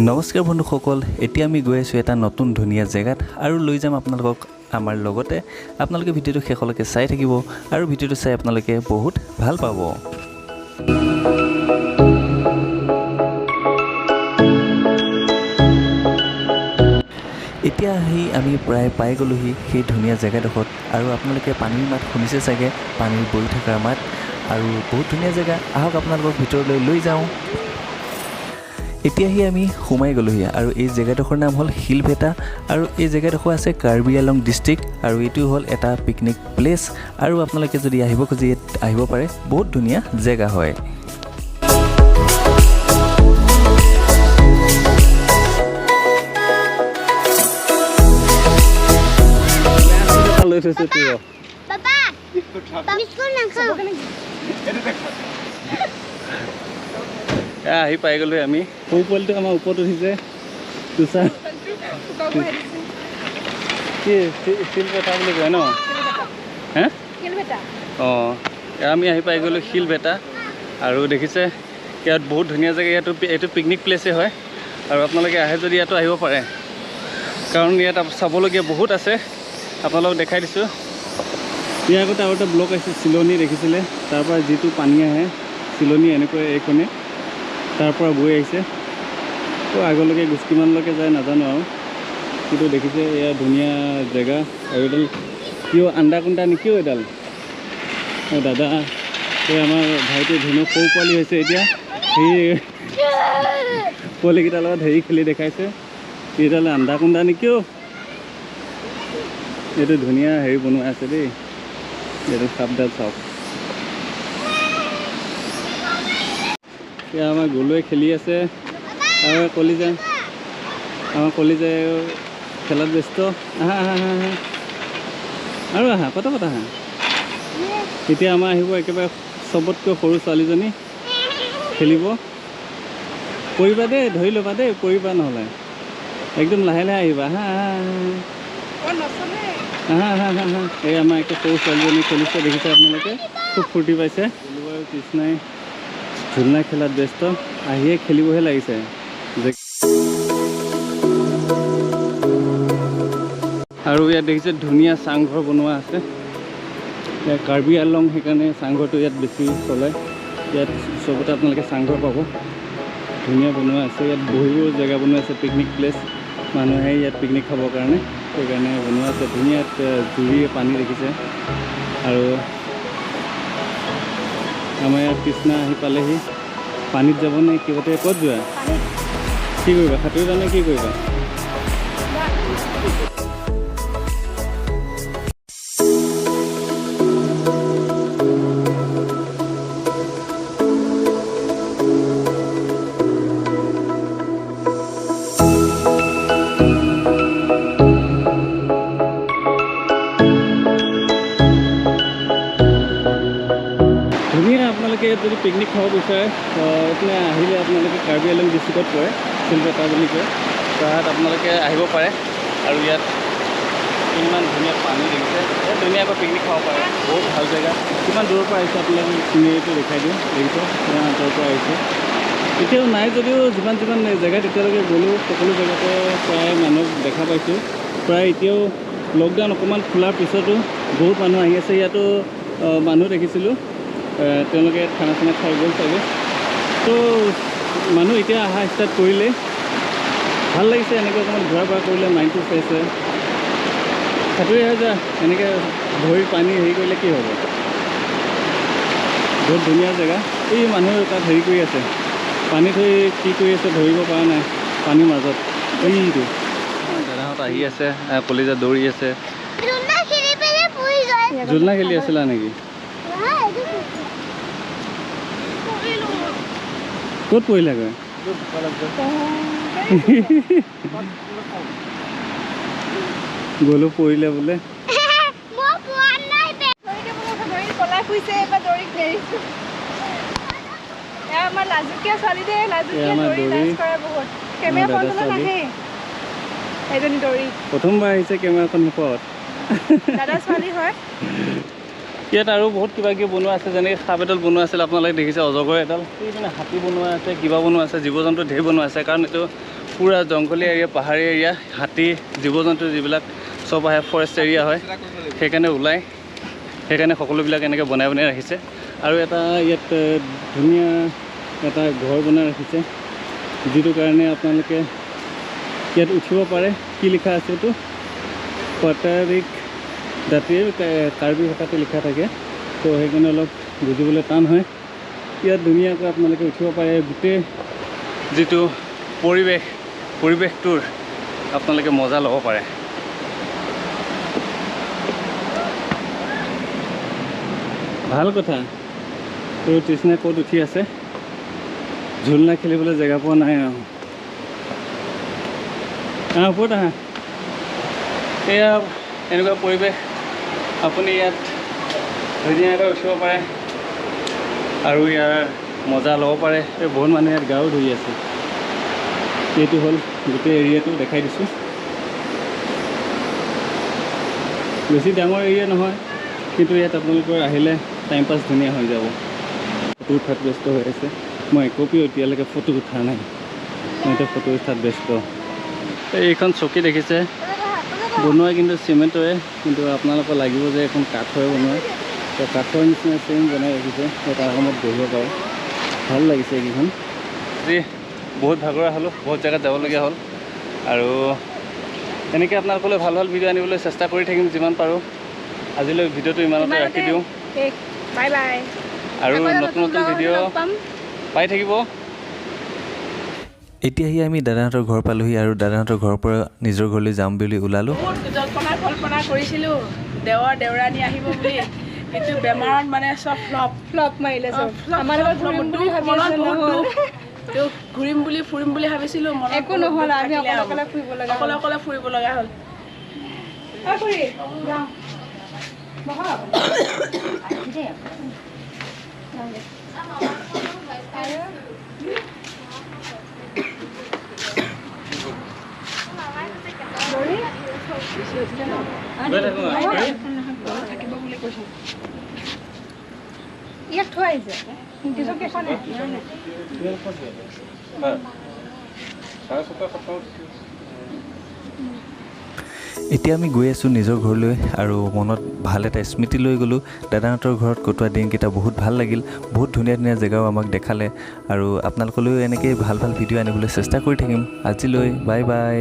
নমস্কাৰ বন্ধুসকল, এতিয়া আমি গৈ আছোঁ এটা নতুন ধুনীয়া জেগাত আৰু লৈ যাম আপোনালোকক আমাৰ লগতে। আপোনালোকে ভিডিঅ'টো শেষলৈকে চাই থাকিব আৰু ভিডিঅ'টো চাই আপোনালোকে বহুত ভাল পাব। এতিয়া আমি প্ৰায় পাই গ'লোহি সেই ধুনীয়া জেগাডোখৰত আৰু আপোনালোকে পানীৰ মাত শুনিছে চাগে, পানীৰ বৈ থকাৰ মাত আৰু বহুত ধুনীয়া জেগা। আহক আপোনালোকক ভিতৰলৈ লৈ যাওঁ। এতিয়া আমি সোমাই গ'লোহি আৰু এই জেগাডোখৰ নাম হ'ল শিলভেটা আৰু এই জেগাডোখৰ আছে কাৰ্বি আংলং ডিষ্ট্ৰিক্ট আৰু এইটো হ'ল এটা পিকনিক প্লেচ আৰু আপোনালোকে যদি আহিব খুজি আহিব পাৰে। বহুত ধুনীয়া জেগা হয়। আহি পাই গ'লো আমি। সৰু পোৱালিটো আমাৰ ওপৰত উঠিছে। তুষাৰ কি শিলভেটা বুলি কয় ন? হে অঁ, আমি আহি পাই গ'লোঁ শিলভেটা আৰু দেখিছে ইয়াত বহুত ধুনীয়া জেগা। এইটো পিকনিক প্লেচেই হয় আৰু আপোনালোকে আহে যদি ইয়াতো আহিব পাৰে, কাৰণ ইয়াত চাবলগীয়া বহুত আছে। আপোনালোকক দেখাই দিছোঁ। ইয়াৰ আগতে আৰু এটা ব্লক আছে চিলনী, দেখিছিলে? তাৰপৰা যিটো পানী আহে চিলনী এনেকৈ এইখনে তাৰ পৰা বৈ আহিছে। তো আগলৈকে কিমানলৈকে যায় নাজানো আৰু, কিন্তু দেখিছে এয়া ধুনীয়া জেগা। আৰু এডাল কিয় আণ্ডাকুণ্ডা নেকিও এডাল দাদা, এই আমাৰ ভাইটি ধুনু সৰু পোৱালি হৈছে এতিয়া। সেই পোৱালিকেইটাৰ লগত হেৰি খেলি দেখাইছে। এইডাল আণ্ডাকুণ্ডা নেকিও। এইটো ধুনীয়া হেৰি বনোৱা আছে দেই, এইটো সাপডাল চাওক। এতিয়া আমাৰ গৰুৱে খেলি আছে আৰু আমাৰ কলিজাই খেলাত ব্যস্ত। আহা আহা আহা আহা আৰু আহা, কথা আহা। এতিয়া আমাৰ আহিব একেবাৰে চবতকৈ সৰু ছোৱালীজনী খেলিব। পৰিবা দেই, ধৰি ল'বা দেই, পৰিবা নহ'লে। একদম লাহে লাহে আহিবা। আহা আহা আহা আহা আহা আহা। এই আমাৰ একে সৰু ছোৱালীজনী খেলিছে, দেখিছে আপোনালোকে? খুব ফূৰ্তি পাইছে। আৰু কৃষ্ণাই ঝুলনা খেলাত ব্যস্ত, আহিয়ে খেলিবহে লাগিছে। আৰু ইয়াত দেখিছে ধুনীয়া চাংঘৰ বনোৱা আছে। ইয়াত কাৰ্বি আংলং, সেইকাৰণে চাংঘৰটো ইয়াত বেছি চলে। ইয়াত চবতে আপোনালোকে চাংঘৰ পাব। ধুনীয়া বনোৱা আছে। ইয়াত বহিবও জেগা বনোৱা আছে, পিকনিক প্লেচ। মানুহে ইয়াত পিকনিক খাবৰ কাৰণে সেইকাৰণে বনোৱা আছে। ধুনীয়া জুৰি পানী দেখিছে। আৰু আমাৰ ইয়াত কৃষ্ণা আহি পালেহি। পানীত যাব নে কিবাতে? ক'ত যোৱা? কি কৰিবা? সাঁতুৰিবা নে কি কৰিবা? ধুনীয়া। আপোনালোকে যদি পিকনিক খাব বিচাৰে এইপিনে আহিলে আপোনালোকে কাৰ্বি আংলং ডিষ্ট্ৰিক্টত পৰে, শিলভেটা বুলি কয়। তাত আপোনালোকে আহিব পাৰে আৰু ইয়াত কিমান ধুনীয়া পানী দেখিছে। ইয়াত ধুনীয়াকৈ পিকনিক খাব পাৰে। বহুত ভাল জেগা। কিমান দূৰৰ পৰা আহিছে আপোনালোকে চিনেৰীটো দেখাই দিওঁ। দেখিছে কিমান আঁতৰৰ পৰা আহিছে। এতিয়াও নাই যদিও যিমান জেগাত এতিয়ালৈকে গ'লোঁ সকলো জেগাতে প্ৰায় মানুহ দেখা পাইছোঁ। প্ৰায় এতিয়াও লকডাউন অকণমান খোলাৰ পিছতো বহুত মানুহ আহি আছে। ইয়াতো মানুহ দেখিছিলোঁ, তেওঁলোকে খানা চানা খাই গ'ল চাগে। তো মানুহ এতিয়া অহা ষ্টাৰ্ট কৰিলে। ভাল লাগিছে এনেকৈ অকণমান ঘূৰা ফুৰা কৰিলে, মাইণ্ডটো ফ্ৰেছ হয়। সাঁতুৰি আহে যা, এনেকৈ ভৰিত পানী হেৰি কৰিলে কি হ'ব? বহুত ধুনীয়া জেগা। এই মানুহ তাত হেৰি কৰি আছে, পানীত হৈ কি কৰি আছে ধৰিব পৰা নাই পানীৰ মাজত। এইটো দাদাহঁত আহি আছে, কলিজা দৌৰি আছে। ঝুলনা খেলি আছিলা নেকি? ক'ত পৰিলাগৈ? গ'লো পৰিলে বোলে। প্ৰথমবাৰ আহিছে কেমেৰাখন মুখত। ইয়াত আৰু বহুত কিবা কিবি বনোৱা আছে, যেনেকৈ সাপ এডাল বনোৱা আছিল আপোনালোকে দেখিছে, অজগৰ এডাল, এইপিনে হাতী বনোৱা আছে, কিবা বনোৱা আছে, জীৱ জন্তু ঢেৰ বনোৱা আছে। কাৰণ এইটো পুৰা জংঘলী এৰিয়া, পাহাৰী এৰিয়া, হাতী, জীৱ জন্তু যিবিলাক চব আহে, ফৰেষ্ট এৰিয়া হয়, সেইকাৰণে ওলায়। সেইকাৰণে সকলোবিলাক এনেকৈ বনাই বনাই ৰাখিছে। আৰু এটা ইয়াত ধুনীয়া এটা ঘৰ বনাই ৰাখিছে, যিটো কাৰণে আপোনালোকে ইয়াত উঠিব পাৰে। কি লিখা আছে এইটো? পাটাৰিক জাতিৰ কাৰ্বি ভাষাতে লিখা থাকে, তো সেইকাৰণে অলপ বুজিবলৈ টান হয়। ইয়াত ধুনীয়াকৈ আপোনালোকে উঠিব পাৰে। গোটেই যিটো পৰিৱেশটোৰ আপোনালোকে মজা ল'ব পাৰে। ভাল কথা। তো তৃষ্ণাই ক'ত উঠি আছে, ঝুলনা খেলিবলৈ জেগা পোৱা নাই আৰু। ওপৰত আহা। এয়া এনেকুৱা পৰিৱেশ, আপুনি ইয়াত ধুনীয়াকৈ উঠিব পাৰে আৰু ইয়াৰ মজা ল'ব পাৰে। বহুত মানুহে ইয়াত গাও ধুই আছে। এইটো হ'ল গোটেই এৰিয়াটো দেখাই দিছোঁ। বেছি ডাঙৰ এৰিয়া নহয়, কিন্তু ইয়াত আপোনালোকৰ আহিলে টাইম পাছ ধুনীয়া হৈ যাব। ফটো উঠাত ব্যস্ত হৈ আছে। মই একপিও এতিয়ালৈকে ফটো উঠা নাই, মই এতিয়া ফটো উঠাত ব্যস্ত। এইখন চকী দেখিছে, বনোৱা কিন্তু চিমেণ্টৰে, কিন্তু আপোনালোকৰ লাগিব যে এখন কাঠৰে বনোৱা। তো কাঠৰ নিচিনা চেম বনাই ৰাখিছে, তাত আৰামত বহিব পাৰে। ভাল লাগিছে এইকেইখন। আজি বহুত ভাগৰা হ'লোঁ, বহুত জেগাত যাবলগীয়া হ'ল, আৰু এনেকৈ আপোনালোকলৈ ভাল ভাল ভিডিঅ' আনিবলৈ চেষ্টা কৰি থাকিম যিমান পাৰোঁ। আজিলৈ ভিডিঅ'টো ইমানতে ৰাখি দিওঁ। Bye bye. আৰু নতুন নতুন ভিডিঅ' পাই থাকিব। এতিয়াহি আমি দাদাহঁতৰ ঘৰ পালোহি, আৰু দাদাহঁতৰ ঘৰৰ পৰা নিজৰ ঘৰলৈ যাম বুলি ওলালোঁ। জল্পনা কল্পনা কৰিছিলোঁ দেওৰানী আহিব বুলি, কিন্তু বেমাৰত মানে চব ফ্লপ মাৰিলে। ঘূৰিম বুলি ফুৰিম বুলি ভাবিছিলোঁ, একো নহ'ল। আমি অকলে ফুৰিব লগা হ'ল। ইয়াক থৈ আহিছে। এতিয়া আমি গৈ আছোঁ নিজৰ ঘৰলৈ, আৰু মনত ভাল এটা স্মৃতি লৈ গ'লোঁ। দাদাহঁতৰ ঘৰত কটোৱা দিনকেইটা বহুত ভাল লাগিল। বহুত ধুনীয়া ধুনীয়া জেগাও আমাক দেখালে, আৰু আপোনালোকলৈও এনেকৈ ভাল ভাল ভিডিঅ' আনিবলৈ চেষ্টা কৰি থাকিম। আজিলৈ বাই বাই।